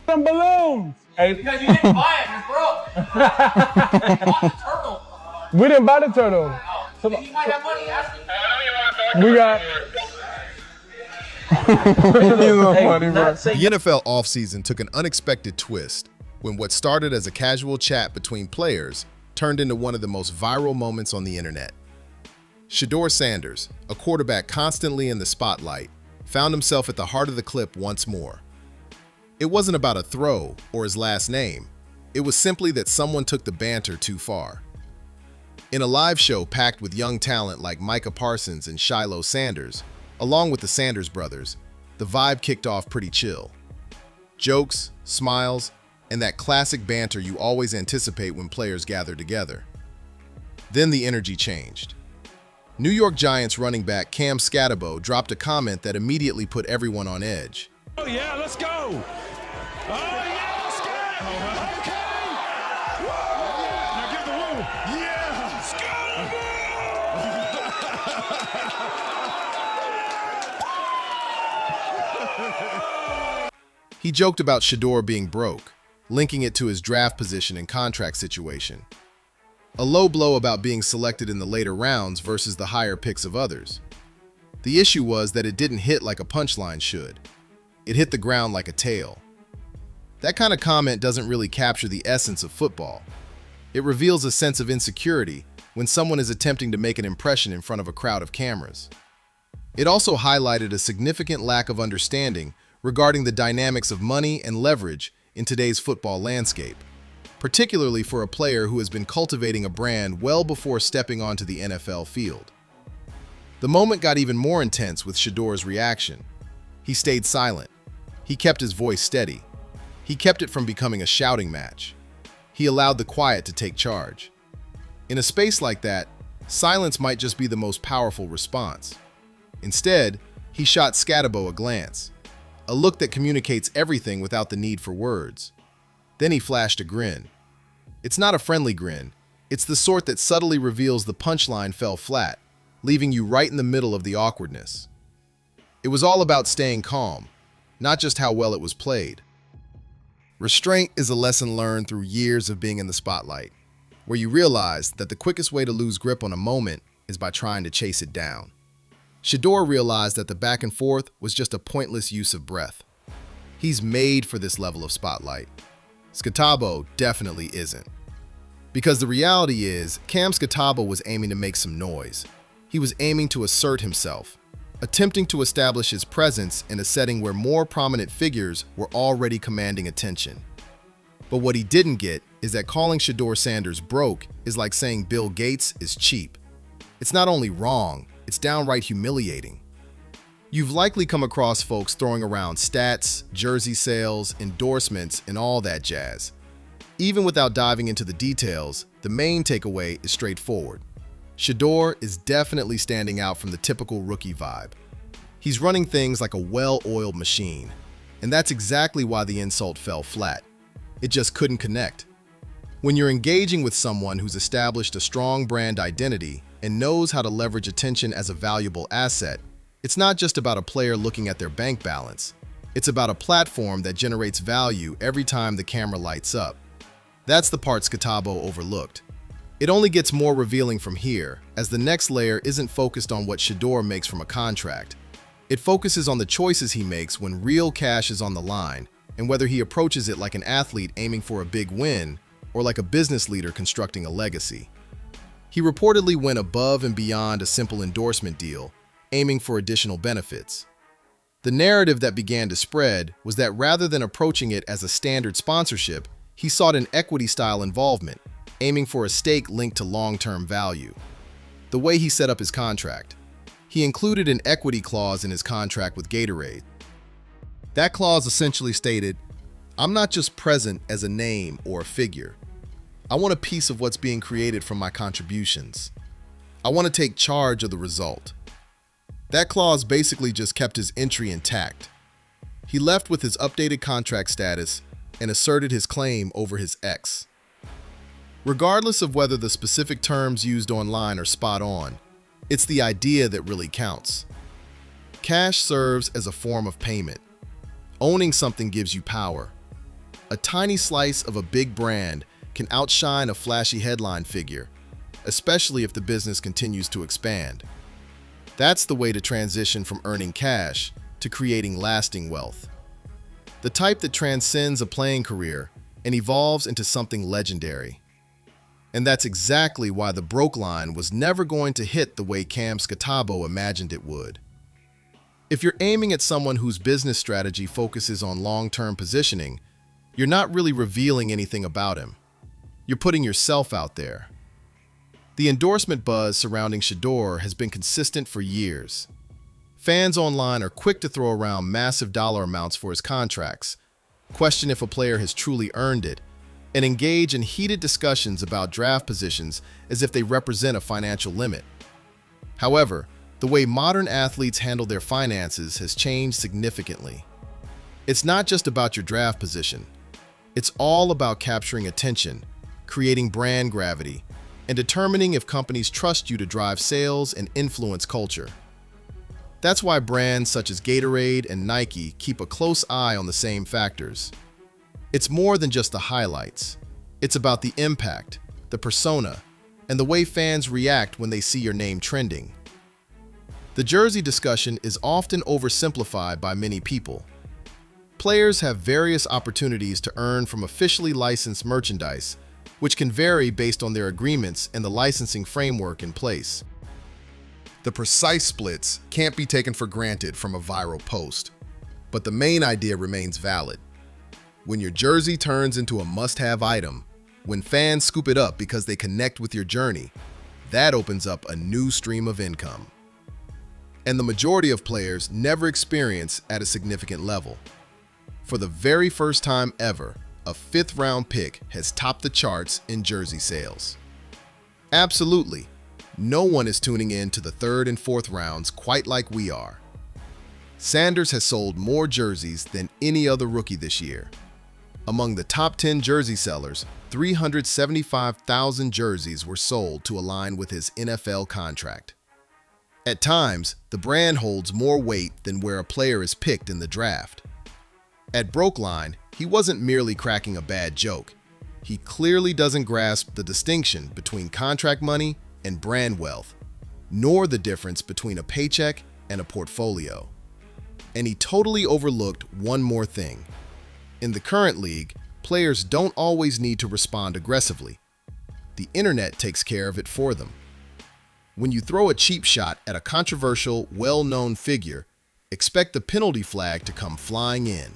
Some balloons. Hey. Because you didn't buy it, you're broke. You bought the turtle. We didn't buy the turtle. Oh, you might have money, ask me. We got. The NFL offseason took an unexpected twist when what started as a casual chat between players turned into one of the most viral moments on the internet. Shedeur Sanders, a quarterback constantly in the spotlight, found himself at the heart of the clip once more. It wasn't about a throw or his last name. It was simply that someone took the banter too far. In a live show packed with young talent like Micah Parsons and Shiloh Sanders, along with the Sanders brothers, the vibe kicked off pretty chill. Jokes, smiles, and that classic banter you always anticipate when players gather together. Then the energy changed. New York Giants running back Cam Skattebo dropped a comment that immediately put everyone on edge. Oh yeah, let's go! Oh yeah, let's go! Okay! Whoa! Now give the room. Yeah! Skattebo! He joked about Shedeur being broke, linking it to his draft position and contract situation. A low blow about being selected in the later rounds versus the higher picks of others. The issue was that it didn't hit like a punchline should. It hit the ground like a tail. That kind of comment doesn't really capture the essence of football. It reveals a sense of insecurity when someone is attempting to make an impression in front of a crowd of cameras. It also highlighted a significant lack of understanding regarding the dynamics of money and leverage in today's football landscape, particularly for a player who has been cultivating a brand well before stepping onto the NFL field. The moment got even more intense with Shedeur's reaction. He stayed silent. He kept his voice steady. He kept it from becoming a shouting match. He allowed the quiet to take charge. In a space like that, silence might just be the most powerful response. Instead, he shot Skattebo a glance, a look that communicates everything without the need for words. Then he flashed a grin. It's not a friendly grin. It's the sort that subtly reveals the punchline fell flat, leaving you right in the middle of the awkwardness. It was all about staying calm, not just how well it was played. Restraint is a lesson learned through years of being in the spotlight, where you realize that the quickest way to lose grip on a moment is by trying to chase it down. Shedeur realized that the back and forth was just a pointless use of breath. He's made for this level of spotlight. Skattebo definitely isn't. Because the reality is, Cam Skattebo was aiming to make some noise. He was aiming to assert himself, attempting to establish his presence in a setting where more prominent figures were already commanding attention. But what he didn't get is that calling Shedeur Sanders broke is like saying Bill Gates is cheap. It's not only wrong, it's downright humiliating. You've likely come across folks throwing around stats, jersey sales, endorsements, and all that jazz. Even without diving into the details, the main takeaway is straightforward. Shedeur is definitely standing out from the typical rookie vibe. He's running things like a well-oiled machine, and that's exactly why the insult fell flat. It just couldn't connect. When you're engaging with someone who's established a strong brand identity and knows how to leverage attention as a valuable asset, it's not just about a player looking at their bank balance. It's about a platform that generates value every time the camera lights up. That's the part Skattebo overlooked. It only gets more revealing from here, as the next layer isn't focused on what Shedeur makes from a contract. It focuses on the choices he makes when real cash is on the line, and whether he approaches it like an athlete aiming for a big win, or like a business leader constructing a legacy. He reportedly went above and beyond a simple endorsement deal, aiming for additional benefits. The narrative that began to spread was that rather than approaching it as a standard sponsorship, he sought an equity-style involvement, aiming for a stake linked to long-term value. The way he set up his contract. He included an equity clause in his contract with Gatorade. That clause essentially stated, "I'm not just present as a name or a figure. I want a piece of what's being created from my contributions. I want to take charge of the result." That clause basically just kept his entry intact. He left with his updated contract status and asserted his claim over his ex. Regardless of whether the specific terms used online are spot on, it's the idea that really counts. Cash serves as a form of payment. Owning something gives you power. A tiny slice of a big brand can outshine a flashy headline figure, especially if the business continues to expand. That's the way to transition from earning cash to creating lasting wealth. The type that transcends a playing career and evolves into something legendary. And that's exactly why the broke line was never going to hit the way Skattebo imagined it would. If you're aiming at someone whose business strategy focuses on long-term positioning, you're not really revealing anything about him. You're putting yourself out there. The endorsement buzz surrounding Shedeur has been consistent for years. Fans online are quick to throw around massive dollar amounts for his contracts, question if a player has truly earned it, and engage in heated discussions about draft positions as if they represent a financial limit. However, the way modern athletes handle their finances has changed significantly. It's not just about your draft position. It's all about capturing attention, creating brand gravity, and determining if companies trust you to drive sales and influence culture. That's why brands such as Gatorade and Nike keep a close eye on the same factors. It's more than just the highlights. It's about the impact, the persona, and the way fans react when they see your name trending. The jersey discussion is often oversimplified by many people. Players have various opportunities to earn from officially licensed merchandise, which can vary based on their agreements and the licensing framework in place. The precise splits can't be taken for granted from a viral post, but the main idea remains valid. When your jersey turns into a must-have item, when fans scoop it up because they connect with your journey, that opens up a new stream of income. And the majority of players never experience at a significant level. For the very first time ever, a fifth-round pick has topped the charts in jersey sales. Absolutely, no one is tuning in to the third and fourth rounds quite like we are. Sanders has sold more jerseys than any other rookie this year. Among the top 10 jersey sellers, 375,000 jerseys were sold to align with his NFL contract. At times, the brand holds more weight than where a player is picked in the draft. At Brokeline, he wasn't merely cracking a bad joke. He clearly doesn't grasp the distinction between contract money and brand wealth, nor the difference between a paycheck and a portfolio. And he totally overlooked one more thing. In the current league, players don't always need to respond aggressively. The internet takes care of it for them. When you throw a cheap shot at a controversial, well-known figure, expect the penalty flag to come flying in.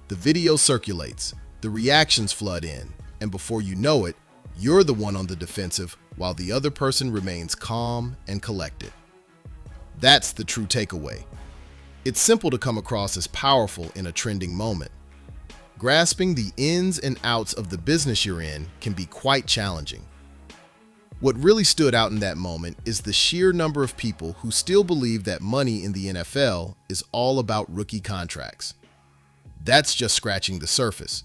The video circulates, the reactions flood in, and before you know it, you're the one on the defensive while the other person remains calm and collected. That's the true takeaway. It's simple to come across as powerful in a trending moment. Grasping the ins and outs of the business you're in can be quite challenging. What really stood out in that moment is the sheer number of people who still believe that money in the NFL is all about rookie contracts. That's just scratching the surface.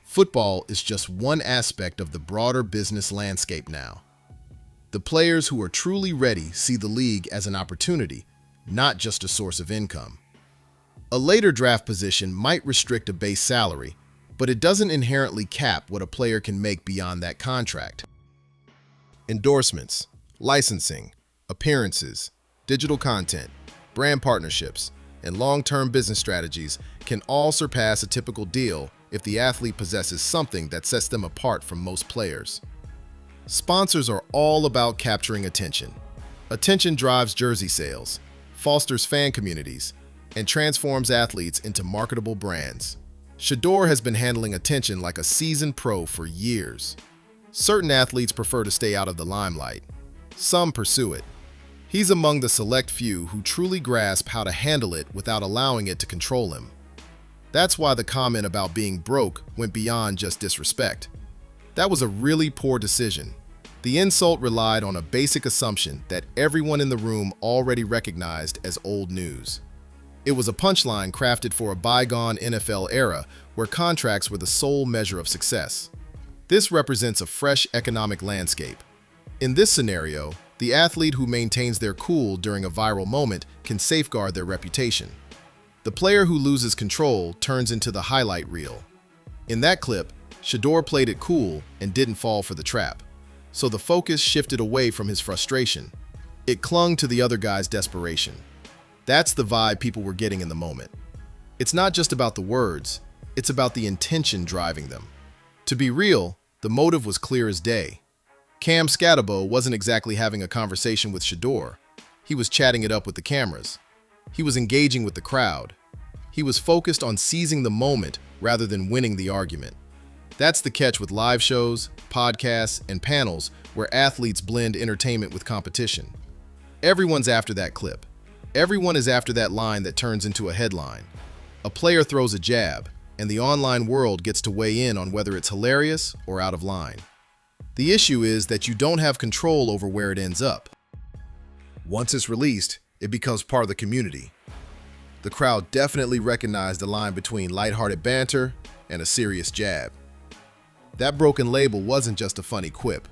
Football is just one aspect of the broader business landscape now. The players who are truly ready see the league as an opportunity, not just a source of income. A later draft position might restrict a base salary, but it doesn't inherently cap what a player can make beyond that contract. Endorsements, licensing, appearances, digital content, brand partnerships, and long-term business strategies can all surpass a typical deal if the athlete possesses something that sets them apart from most players. Sponsors are all about capturing attention. Attention drives jersey sales, fosters fan communities, and transforms athletes into marketable brands. Shedeur has been handling attention like a seasoned pro for years. Certain athletes prefer to stay out of the limelight. Some pursue it. He's among the select few who truly grasp how to handle it without allowing it to control him. That's why the comment about being broke went beyond just disrespect. That was a really poor decision. The insult relied on a basic assumption that everyone in the room already recognized as old news. It was a punchline crafted for a bygone NFL era where contracts were the sole measure of success. This represents a fresh economic landscape. In this scenario, the athlete who maintains their cool during a viral moment can safeguard their reputation. The player who loses control turns into the highlight reel. In that clip, Shedeur played it cool and didn't fall for the trap. So the focus shifted away from his frustration. It clung to the other guy's desperation. That's the vibe people were getting in the moment. It's not just about the words, it's about the intention driving them. To be real, the motive was clear as day. Skattebo wasn't exactly having a conversation with Shedeur. He was chatting it up with the cameras. He was engaging with the crowd. He was focused on seizing the moment rather than winning the argument. That's the catch with live shows, podcasts, and panels where athletes blend entertainment with competition. Everyone's after that clip. Everyone is after that line that turns into a headline. A player throws a jab, and the online world gets to weigh in on whether it's hilarious or out of line. The issue is that you don't have control over where it ends up. Once it's released, it becomes part of the community. The crowd definitely recognized the line between lighthearted banter and a serious jab. That broken label wasn't just a funny quip.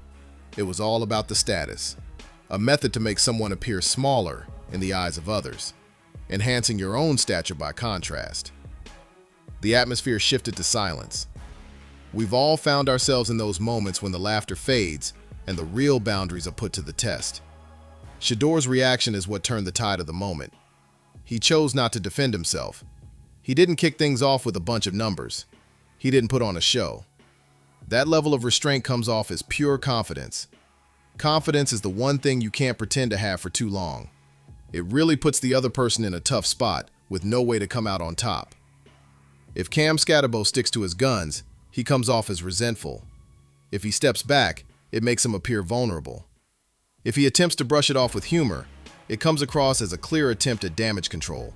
It was all about the status, a method to make someone appear smaller in the eyes of others, enhancing your own stature by contrast. The atmosphere shifted to silence. We've all found ourselves in those moments when the laughter fades and the real boundaries are put to the test. Shedeur's reaction is what turned the tide of the moment. He chose not to defend himself. He didn't kick things off with a bunch of numbers. He didn't put on a show. That level of restraint comes off as pure confidence. Confidence is the one thing you can't pretend to have for too long. It really puts the other person in a tough spot with no way to come out on top. If Skattebo sticks to his guns, he comes off as resentful. If he steps back, it makes him appear vulnerable. If he attempts to brush it off with humor, it comes across as a clear attempt at damage control.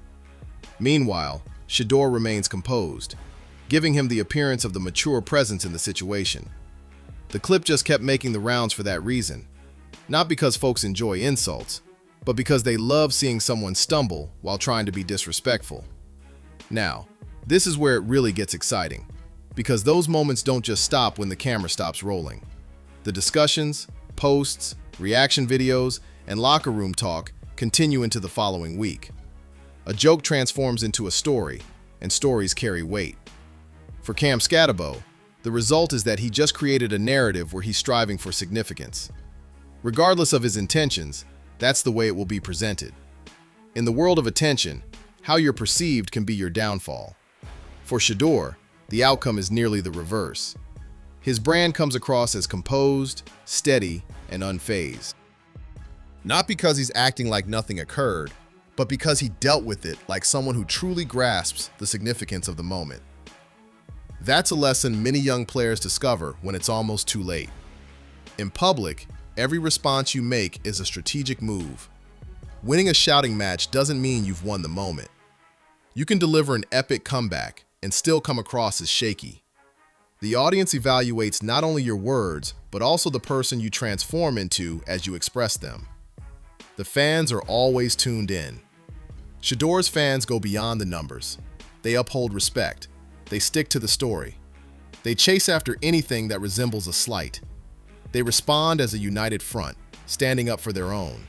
Meanwhile, Shedeur remains composed, giving him the appearance of the mature presence in the situation. The clip just kept making the rounds for that reason, not because folks enjoy insults, but because they love seeing someone stumble while trying to be disrespectful. Now, this is where it really gets exciting, because those moments don't just stop when the camera stops rolling. The discussions, posts, reaction videos, and locker room talk continue into the following week. A joke transforms into a story, and stories carry weight. For Skattebo, the result is that he just created a narrative where he's striving for significance. Regardless of his intentions, that's the way it will be presented. In the world of attention, how you're perceived can be your downfall. For Shedeur, the outcome is nearly the reverse. His brand comes across as composed, steady, and unfazed. Not because he's acting like nothing occurred, but because he dealt with it like someone who truly grasps the significance of the moment. That's a lesson many young players discover when it's almost too late. In public, every response you make is a strategic move. Winning a shouting match doesn't mean you've won the moment. You can deliver an epic comeback and still come across as shaky. The audience evaluates not only your words, but also the person you transform into as you express them. The fans are always tuned in. Shedeur's fans go beyond the numbers. They uphold respect. They stick to the story. They chase after anything that resembles a slight. They respond as a united front, standing up for their own.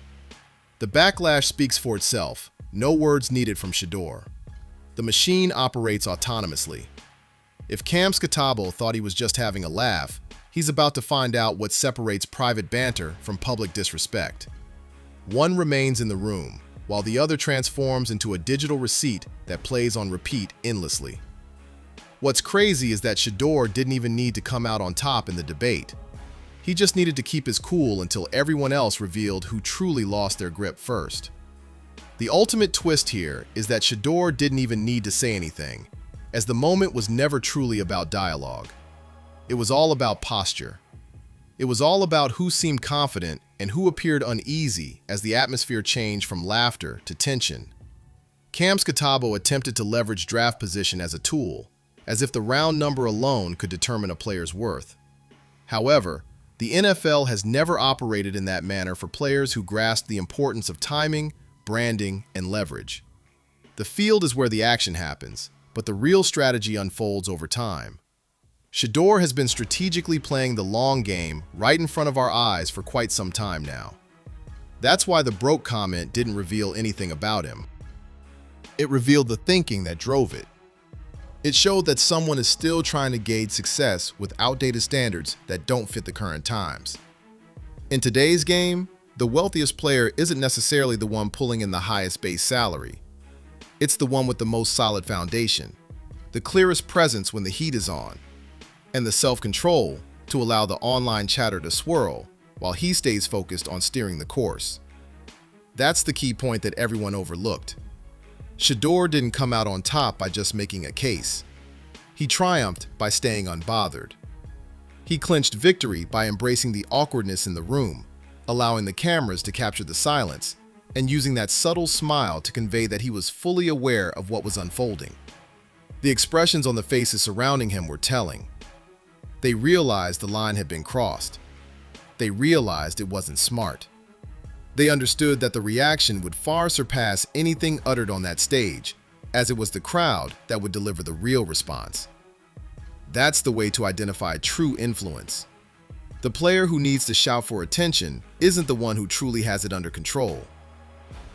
The backlash speaks for itself. No words needed from Shedeur. The machine operates autonomously. If Skattebo thought he was just having a laugh, he's about to find out what separates private banter from public disrespect. One remains in the room, while the other transforms into a digital receipt that plays on repeat endlessly. What's crazy is that Shedeur didn't even need to come out on top in the debate. He just needed to keep his cool until everyone else revealed who truly lost their grip first. The ultimate twist here is that Shedeur didn't even need to say anything, as the moment was never truly about dialogue. It was all about posture. It was all about who seemed confident and who appeared uneasy as the atmosphere changed from laughter to tension. Skattebo attempted to leverage draft position as a tool, as if the round number alone could determine a player's worth. However, the NFL has never operated in that manner for players who grasp the importance of timing, branding, and leverage. The field is where the action happens, but the real strategy unfolds over time. Shedeur has been strategically playing the long game right in front of our eyes for quite some time now. That's why the broke comment didn't reveal anything about him. It revealed the thinking that drove it. It showed that someone is still trying to gauge success with outdated standards that don't fit the current times. In today's game, the wealthiest player isn't necessarily the one pulling in the highest base salary. It's the one with the most solid foundation, the clearest presence when the heat is on, and the self-control to allow the online chatter to swirl while he stays focused on steering the course. That's the key point that everyone overlooked. Shedeur didn't come out on top by just making a case. He triumphed by staying unbothered. He clinched victory by embracing the awkwardness in the room, allowing the cameras to capture the silence, and using that subtle smile to convey that he was fully aware of what was unfolding. The expressions on the faces surrounding him were telling. They realized the line had been crossed. They realized it wasn't smart. They understood that the reaction would far surpass anything uttered on that stage, as it was the crowd that would deliver the real response. That's the way to identify true influence. The player who needs to shout for attention isn't the one who truly has it under control.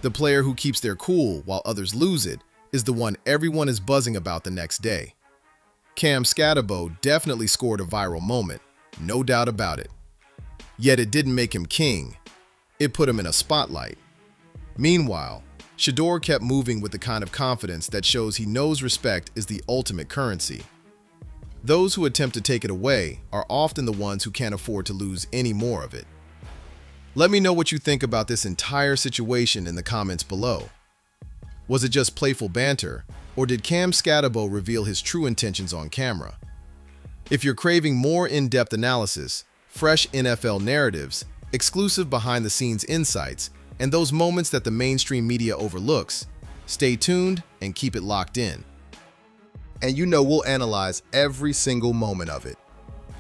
The player who keeps their cool while others lose it is the one everyone is buzzing about the next day. Skattebo definitely scored a viral moment, no doubt about it. Yet it didn't make him king. It put him in a spotlight. Meanwhile, Shedeur kept moving with the kind of confidence that shows he knows respect is the ultimate currency. Those who attempt to take it away are often the ones who can't afford to lose any more of it. Let me know what you think about this entire situation in the comments below. Was it just playful banter, or did Skattebo reveal his true intentions on camera? If you're craving more in-depth analysis, fresh NFL narratives, exclusive behind-the-scenes insights, and those moments that the mainstream media overlooks, stay tuned and keep it locked in. And you know we'll analyze every single moment of it.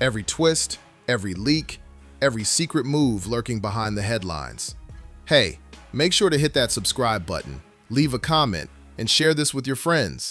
Every twist, every leak, every secret move lurking behind the headlines. Hey, make sure to hit that subscribe button, leave a comment, and share this with your friends.